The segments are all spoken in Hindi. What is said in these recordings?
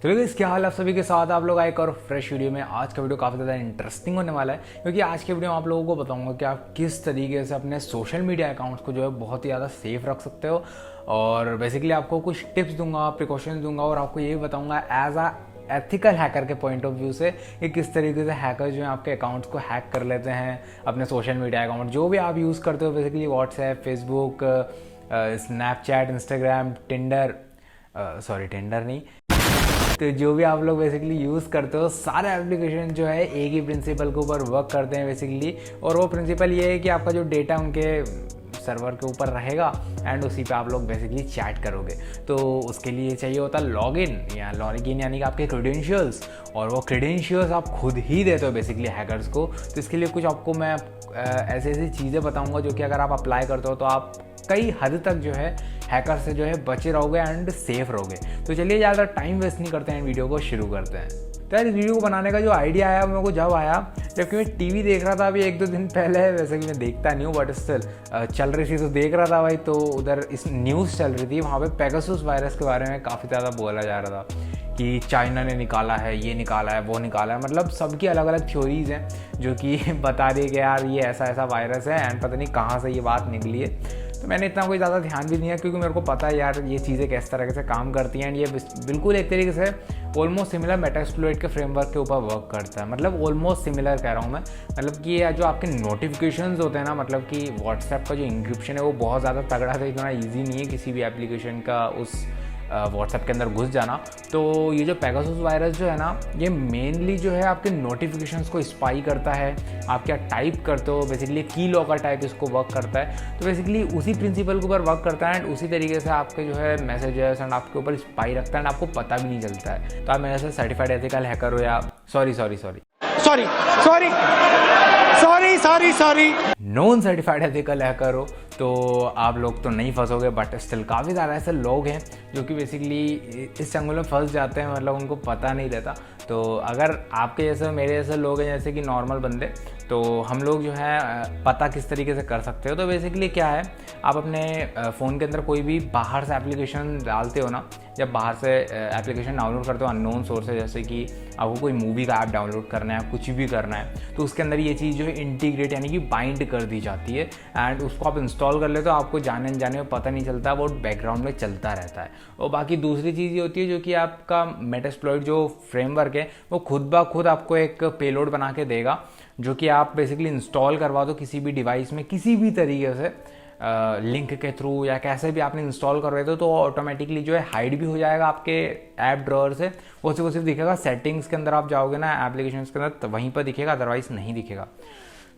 चलो गाइस, क्या हाल आप सभी के साथ आप लोग आए एक और फ्रेश वीडियो में। आज का वीडियो काफ़ी ज़्यादा इंटरेस्टिंग होने वाला है क्योंकि आज के वीडियो में आप लोगों को बताऊंगा कि आप किस तरीके से अपने सोशल मीडिया अकाउंट्स को जो है बहुत ही ज़्यादा सेफ रख सकते हो। और बेसिकली आपको कुछ टिप्स दूंगा, प्रिकॉशंस दूंगा और आपको ये भी बताऊंगा एज अ एथिकल हैकर के पॉइंट ऑफ व्यू से कि किस तरीके से हैकर जो है आपके अकाउंट्स को हैक कर लेते हैं। अपने सोशल मीडिया अकाउंट जो भी आप यूज़ करते हो, basically WhatsApp, Facebook, Snapchat, Instagram, Tinder नहीं, तो जो भी आप लोग बेसिकली यूज़ करते हो, सारे एप्लीकेशन जो है एक ही प्रिंसिपल के ऊपर वर्क करते हैं बेसिकली। और वो प्रिंसिपल ये है कि आपका जो डेटा उनके सर्वर के ऊपर रहेगा एंड उसी पे आप लोग बेसिकली चैट करोगे। तो उसके लिए चाहिए होता है लॉगिन यानी कि आपके क्रेडेंशियल्स, और वो क्रेडेंशियल्स आप खुद ही देते हो बेसिकली हैकर्स को। तो इसके लिए कुछ आपको मैं ऐसी ऐसी चीज़ें बताऊंगा जो कि अगर आप अप्लाई करते हो तो आप कई हद तक जो है हैकर से जो है बचे रहोगे एंड सेफ रहोगे। तो चलिए ज़्यादा टाइम वेस्ट नहीं करते हैं, वीडियो को शुरू करते हैं। तो यार, इस वीडियो को बनाने का जो आइडिया आया मेरे को जब आया, जबकि मैं टीवी देख रहा था अभी 1-2 दिन पहले। वैसे कि मैं देखता नहीं हूँ बट स्टिल चल रही थी तो देख रहा था भाई। तो उधर इस न्यूज़ चल रही थी, वहाँ पे पेगासस वायरस के बारे में काफ़ी ज़्यादा बोला जा रहा था कि चाइना ने निकाला है, ये निकाला है, वो निकाला है। मतलब सबकी अलग अलग थ्योरीज हैं जो कि बता रही है कि यार ये ऐसा ऐसा वायरस है एंड पता नहीं कहाँ से ये बात निकली है। तो मैंने इतना कोई ज़्यादा ध्यान भी नहीं है क्योंकि मेरे को पता है यार ये चीज़ें किस तरह से काम करती हैं एंड ये बिल्कुल एक तरीके से ऑलमोस्ट सिमिलर मेटास्प्लॉइट के फ्रेमवर्क के ऊपर वर्क करता है। मतलब ऑलमोस्ट सिमिलर कह रहा हूँ मैं, मतलब कि ये जो आपके नोटिफिकेशंस होते हैं ना, मतलब कि व्हाट्सएप का जो इंक्रिप्शन है वो बहुत ज़्यादा तगड़ा है, इतना ईजी नहीं है किसी भी एप्लीकेशन का उस व्हाट्सएप के अंदर घुस जाना। तो ये जो पेगासस वायरस जो है ना, ये मेनली जो है आपके नोटिफिकेशंस को स्पाई करता है। आप क्या टाइप करते हो, बेसिकली की लॉकर टाइप इसको वर्क करता है। तो बेसिकली उसी प्रिंसिपल के ऊपर वर्क करता है एंड उसी तरीके से आपके जो है मैसेजेस एंड आपके ऊपर स्पाई रखता है एंड आपको पता भी नहीं चलता है। तो आप मेरे से सर्टिफाइड एथिकल हैकर हो या sorry non certified ethical hacker हो, तो आप लोग तो नहीं फंसोगे। बट स्टिल काफ़ी ज़्यादा ऐसे लोग हैं जो कि बेसिकली इस चंगुल में फंस जाते हैं, मतलब उनको पता नहीं रहता। तो अगर आपके जैसे मेरे जैसे लोग हैं, जैसे कि नॉर्मल बंदे, तो हम लोग जो है पता किस तरीके से कर सकते हो। तो बेसिकली क्या है, आप अपने फ़ोन के अंदर कोई भी बाहर से एप्लीकेशन डालते हो ना, जब बाहर से एप्लीकेशन डाउनलोड करते हो अननोन सोर्स से, जैसे कि आपको कोई मूवी का ऐप डाउनलोड करना है, कुछ भी करना है, तो उसके अंदर ये चीज़ जो है इंटीग्रेट यानी कि बाइंड कर दी जाती है एंड उसको आप इंस्टॉल कर लेते हो। आपको जाने अनजाने में पता नहीं चलता, वो बैकग्राउंड में चलता रहता है। और बाकी दूसरी चीज़ ये होती है जो कि आपका मेटास्प्लॉइट जो फ्रेमवर्क है वो खुद ब खुद आपको एक पेलोड बना के देगा, जो कि आप बेसिकली इंस्टॉल करवा दो किसी भी डिवाइस में, किसी भी तरीके से लिंक के थ्रू या कैसे भी आपने इंस्टॉल करवाए तो ऑटोमेटिकली जो है हाइड भी हो जाएगा आपके ऐप ड्रॉअर से। वो सिर्फ दिखेगा सेटिंग्स के अंदर, आप जाओगे ना एप्लीकेशन के अंदर तो वहीं पर दिखेगा, अदरवाइज नहीं दिखेगा।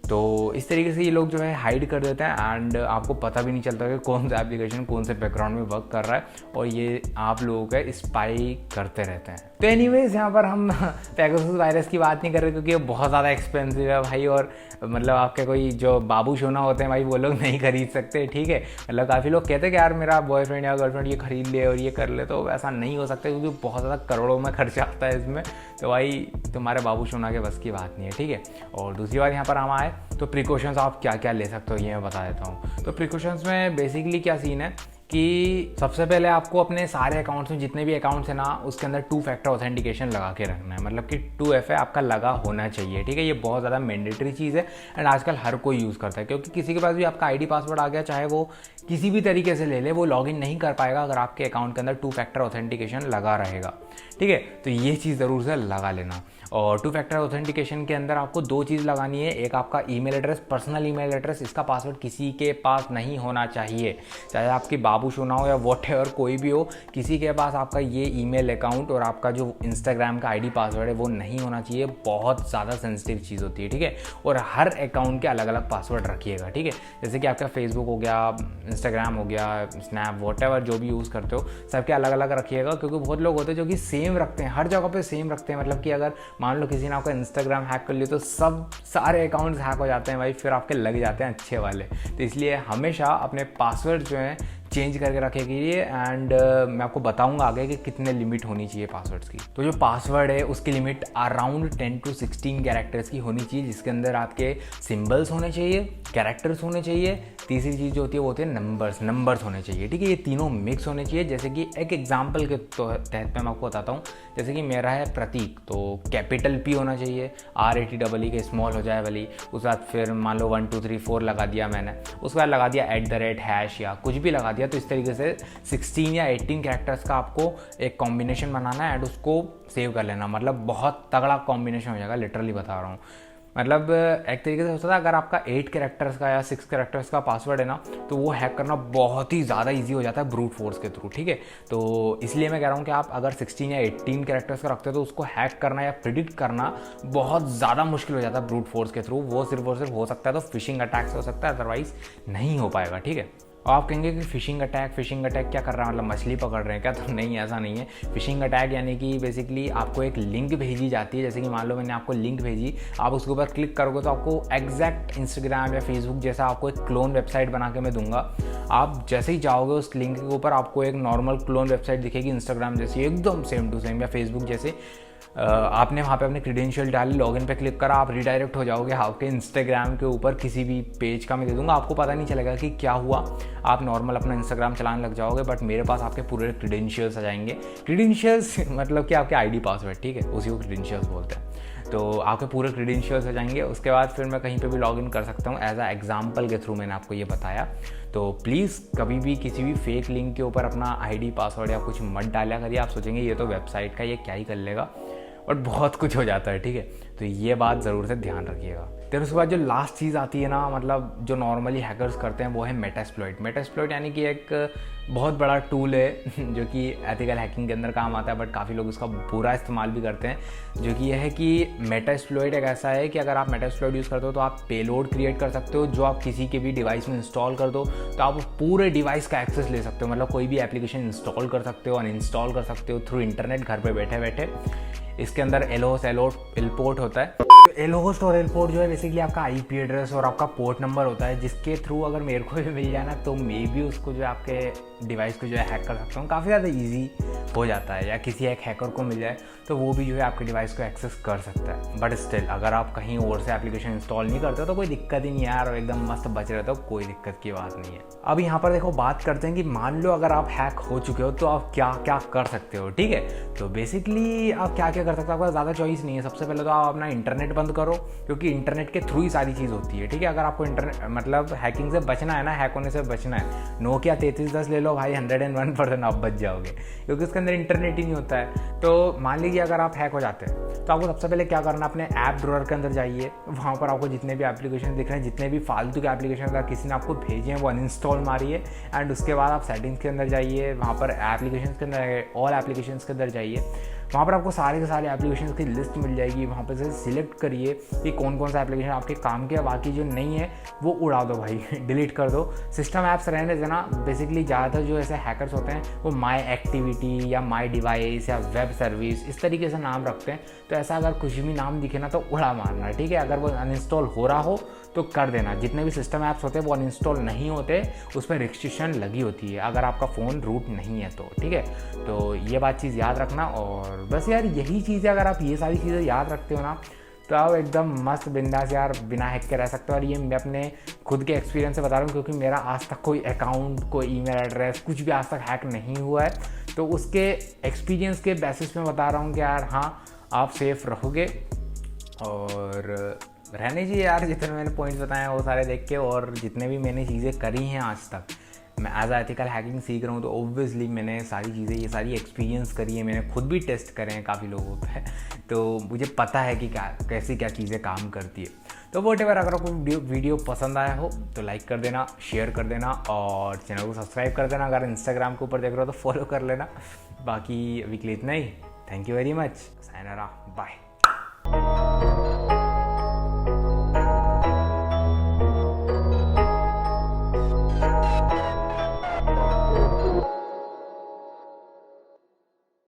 तो इस तरीके से ये लोग जो है हाइड कर देते हैं एंड आपको पता भी नहीं चलता कि कौन सा एप्लीकेशन कौन से बैकग्राउंड में वर्क कर रहा है, और ये आप लोगों का स्पाई करते रहते हैं। तो एनीवेज, यहाँ पर हम पेगासस वायरस की बात नहीं कर रहे क्योंकि ये बहुत ज़्यादा एक्सपेंसिव है भाई। और मतलब आपके कोई जो बाबू सोना होते हैं भाई, वो लोग नहीं खरीद सकते, ठीक है। मतलब काफ़ी लोग कहते हैं कि यार मेरा बॉयफ्रेंड या गर्लफ्रेंड ये खरीद ले और ये कर ले, तो ऐसा नहीं हो सकता क्योंकि बहुत ज़्यादा करोड़ों में खर्चा आता है इसमें। तो भाई तुम्हारे बाबू सोना के बस की बात नहीं है, ठीक है। और दूसरी बात यहाँ पर हम आए तो प्रिकॉशंस आप क्या क्या ले सकते हो ये मैं बता देता हूँ। तो प्रिकॉशंस में बेसिकली क्या सीन है कि सबसे पहले आपको अपने सारे अकाउंट्स में जितने भी अकाउंट्स हैं ना, उसके अंदर 2 फैक्टर ऑथेंटिकेशन लगा के रखना है। मतलब कि 2FA आपका लगा होना चाहिए, ठीक है। ये बहुत ज़्यादा मैंडेटरी चीज़ है एंड आजकल हर कोई यूज़ करता है, क्योंकि किसी के पास भी आपका आईडी पासवर्ड आ गया, चाहे वो किसी भी तरीके से ले ले, वो लॉगिन नहीं कर पाएगा अगर आपके अकाउंट के अंदर 2 फैक्टर ऑथेंटिकेशन लगा रहेगा, ठीक है। तो ये चीज़ ज़रूर से लगा लेना। और 2 फैक्टर ऑथेंटिकेशन के अंदर आपको 2 चीज़ लगानी है। एक आपका email address, personal email address, इसका पासवर्ड किसी के पास नहीं होना चाहिए, चाहे आपकी बाबू सोना हो या वॉटएवर कोई भी हो, किसी के पास आपका ये ईमेल अकाउंट और आपका जो इंस्टाग्राम का आईडी पासवर्ड है वो नहीं होना चाहिए। बहुत ज़्यादा सेंसिटिव चीज़ होती है, ठीक है। और हर अकाउंट के अलग अलग पासवर्ड रखिएगा, ठीक है। जैसे कि आपका फेसबुक हो गया, इंस्टाग्राम हो गया, स्नैप, वॉटएवर जो भी यूज़ करते हो, सबके अलग अलग रखिएगा। क्योंकि बहुत लोग होते हैं जो कि सेम रखते हैं, हर जगह पे सेम रखते हैं। मतलब कि अगर मान लो किसी ने आपका इंस्टाग्राम हैक कर लिया तो सारे अकाउंट्स हैक हो जाते हैं भाई, फिर आपके लग जाते हैं अच्छे वाले। तो इसलिए हमेशा अपने पासवर्ड जो है चेंज करके रखेगी एंड मैं आपको बताऊंगा आगे कि कितने लिमिट होनी चाहिए पासवर्ड्स की। तो जो पासवर्ड है उसकी लिमिट अराउंड 10 to 16 कैरेक्टर्स की होनी चाहिए, जिसके अंदर आपके सिंबल्स होने चाहिए, कैरेक्टर्स होने चाहिए, तीसरी चीज़ जो होती है वो होती है नंबर्स होने चाहिए, ठीक है। ये तीनों मिक्स होने चाहिए। जैसे कि एक एग्जांपल के तहत मैं आपको बताता हूँ, जैसे कि मेरा है प्रतीक, तो कैपिटल P होना चाहिए, RATEE के स्मॉल हो जाए वाली, उसके बाद फिर मान लो 1 2 3 4 लगा दिया मैंने, उसके बाद लगा दिया @ या कुछ भी लगा दिया। तो इस तरीके से 16 या 18 कैरेक्टर्स का आपको एक कॉम्बिनेशन बनाना है एंड उसको सेव कर लेना। मतलब बहुत तगड़ा कॉम्बिनेशन हो जाएगा, लिटरली बता रहा हूँ। मतलब एक तरीके से हो सकता है अगर आपका 8 कैरेक्टर्स का या 6 कैरेक्टर्स का पासवर्ड है ना, तो वो हैक करना बहुत ही ज़्यादा इजी हो जाता है ब्रूट फोर्स के थ्रू, ठीक है। तो इसलिए मैं कह रहा हूँ कि आप अगर 16 या 18 कैरेक्टर्स का रखते हो तो उसको हैक करना या प्रिडिक्ट करना बहुत ज़्यादा मुश्किल हो जाता है ब्रूट फोर्स के थ्रू। वो सिर्फ और सिर्फ हो सकता है तो फिशिंग अटैक से हो सकता है, अदरवाइज नहीं हो पाएगा, ठीक है। और आप कहेंगे कि फिशिंग अटैक क्या कर रहा है, मतलब मछली पकड़ रहे हैं क्या? तो नहीं, ऐसा नहीं है। फिशिंग अटैक यानी कि बेसिकली आपको एक लिंक भेजी जाती है, जैसे कि मान लो मैंने आपको लिंक भेजी, आप उसके ऊपर क्लिक करोगे तो आपको एग्जैक्ट इंस्टाग्राम या फेसबुक जैसा आपको एक क्लोन वेबसाइट बना के मैं दूंगा। आप जैसे ही जाओगे उस लिंक के ऊपर आपको एक नॉर्मल क्लोन वेबसाइट दिखेगी, इंस्टाग्राम जैसी एकदम सेम टू सेम, या फेसबुक जैसे। आपने वहाँ पे अपने क्रेडेंशियल डाले, लॉगिन पे क्लिक करा, आप रिडायरेक्ट हो जाओगे आपके इंस्टाग्राम के ऊपर किसी भी पेज का मैं दे दूंगा, आपको पता नहीं चलेगा कि क्या हुआ। आप नॉर्मल अपना इंस्टाग्राम चलाने लग जाओगे, बट मेरे पास आपके पूरे क्रेडेंशियल्स आ जाएंगे। क्रेडेंशियल्स मतलब कि आपके ID पासवर्ड, ठीक है, उसी को क्रेडेंशियल्स बोलते हैं। तो आपके पूरे क्रेडेंशियल्स हो जाएंगे। उसके बाद फिर मैं कहीं पे भी लॉगिन कर सकता हूँ। एज अ एग्जाम्पल के थ्रू मैंने आपको ये बताया। तो प्लीज़ कभी भी किसी भी फेक लिंक के ऊपर अपना ID पासवर्ड या कुछ मत डाला करिए। आप सोचेंगे ये तो वेबसाइट का, ये क्या ही कर लेगा, बट बहुत कुछ हो जाता है, ठीक है। तो ये बात ज़रूर से ध्यान रखिएगा। फिर उसके बाद जो लास्ट चीज़ आती है ना, मतलब जो नॉर्मली हैकर्स करते हैं, वो है मेटास्प्लॉइट यानी कि एक बहुत बड़ा टूल है जो कि एथिकल हैकिंग के अंदर काम आता है, बट काफ़ी लोग उसका बुरा इस्तेमाल भी करते हैं। जो कि यह है कि मेटास्प्लॉइट एक ऐसा है कि अगर आप मेटास्प्लॉइट यूज़ करते हो तो आप पेलोड क्रिएट कर सकते हो, जो आप किसी के भी डिवाइस में इंस्टॉल कर दो तो आप पूरे डिवाइस का एक्सेस ले सकते हो। मतलब कोई भी एप्लीकेशन इंस्टॉल कर सकते हो, अनइंस्टॉल कर सकते हो थ्रू इंटरनेट, घर पे बैठे बैठे। इसके अंदर एलपोर्ट होता है। एलहोस्ट और एलपोर्ट जो है बेसिकली आपका IP एड्रेस और आपका पोर्ट नंबर होता है, जिसके थ्रू अगर मेरे को भी मिल जाए ना तो मे भी उसको जो है आपके डिवाइस को जो है हैक कर सकता हूँ। काफ़ी ज़्यादा इजी हो जाता है, या किसी एक हैकर को मिल जाए तो वो भी जो है आपके डिवाइस को एक्सेस कर सकता है। बट स्टिल अगर आप कहीं और से एप्लीकेशन इंस्टॉल नहीं करते हो तो कोई दिक्कत ही नहीं है यार, और एकदम मस्त बच रहते हो, कोई दिक्कत की बात नहीं है। अब यहाँ पर देखो बात करते हैं कि मान लो अगर आप हैक हो चुके हो तो आप क्या क्या कर सकते हो, ठीक है। तो बेसिकली आप क्या क्या कर सकते हो, आपका ज़्यादा चॉइस नहीं है। सबसे पहले तो आप अपना इंटरनेट बंद करो, क्योंकि इंटरनेट के थ्रू ही सारी चीज़ होती है, ठीक है। अगर आपको इंटरनेट मतलब हैकिंग से बचना है ना, हैक होने से बचना है, Nokia 3310 ले लो भाई, 101% आप बच जाओगे, क्योंकि उसके अंदर इंटरनेट ही नहीं होता है। तो मान लीजिए अगर आप हैक हो जाते हैं तो आपको सबसे पहले क्या करना, अपने ऐप ड्रॉअर के अंदर जाइए। वहाँ पर आपको जितने भी एप्लीकेशन दिख रहे हैं, जितने भी फालतू के एप्लीकेशन अगर किसी ने आपको भेजे हैं वो अनइंस्टॉल मारिए। एंड उसके बाद आप सेटिंग्स के अंदर जाइए, वहाँ पर एप्लीकेशन के अंदर ऑल एप्लीकेशन के अंदर जाइए। वहाँ पर आपको सारे के सारे एप्लीकेशन की लिस्ट मिल जाएगी। वहाँ पर से सिलेक्ट करिए कि कौन कौन सा एप्लीकेशन आपके काम के, बाकी जो नहीं है वो उड़ा दो भाई, डिलीट कर दो। सिस्टम ऐप्स रहने देना। बेसिकली ज़्यादातर जो ऐसे हैकर्स होते हैं वो माई एक्टिविटी या माई डिवाइस या वेब सर्विस इस तरीके से नाम रखते हैं। तो ऐसा अगर कुछ भी नाम दिखे ना तो उड़ा मारना, ठीक है। अगर वो अनइंस्टॉल हो रहा हो तो कर देना। जितने भी सिस्टम ऐप्स होते हैं वो अनइंस्टॉल नहीं होते, उस पर रिस्ट्रिक्शन लगी होती है अगर आपका फ़ोन रूट नहीं है तो, ठीक है। तो ये बात चीज़ याद रखना। और बस यार यही चीज़ है, अगर आप ये सारी चीज़ें याद रखते हो ना तो आप एकदम मस्त बिंदास यार बिना हैक के रह सकते हो। और ये मैं अपने खुद के एक्सपीरियंस से बता रहा हूँ, क्योंकि मेरा आज तक कोई अकाउंट, कोई ईमेल एड्रेस, कुछ भी आज तक हैक नहीं हुआ है। तो उसके एक्सपीरियंस के बेसिस पे बता रहा हूँ कि यार हाँ, आप सेफ रहोगे और रहने चाहिए यार। जितने मैंने पॉइंट्स बताए हैं वो सारे देख के, और जितने भी मैंने चीज़ें करी हैं आज तक, मैं एज एथिकल हैकिंग सीख रहा हूँ तो ऑब्वियसली मैंने सारी चीज़ें, ये सारी एक्सपीरियंस करी है, मैंने खुद भी टेस्ट करे हैं काफ़ी लोगों पे, तो मुझे पता है कि कैसी क्या चीज़ें काम करती है। तो व्हाटएवर, अगर आपको वीडियो पसंद आया हो तो लाइक कर देना, शेयर कर देना और चैनल को सब्सक्राइब कर देना। अगर इंस्टाग्राम के ऊपर देख रहे हो तो फॉलो कर लेना। बाकी अभी के लिए इतना ही। Thank you very much. Sayonara, bye.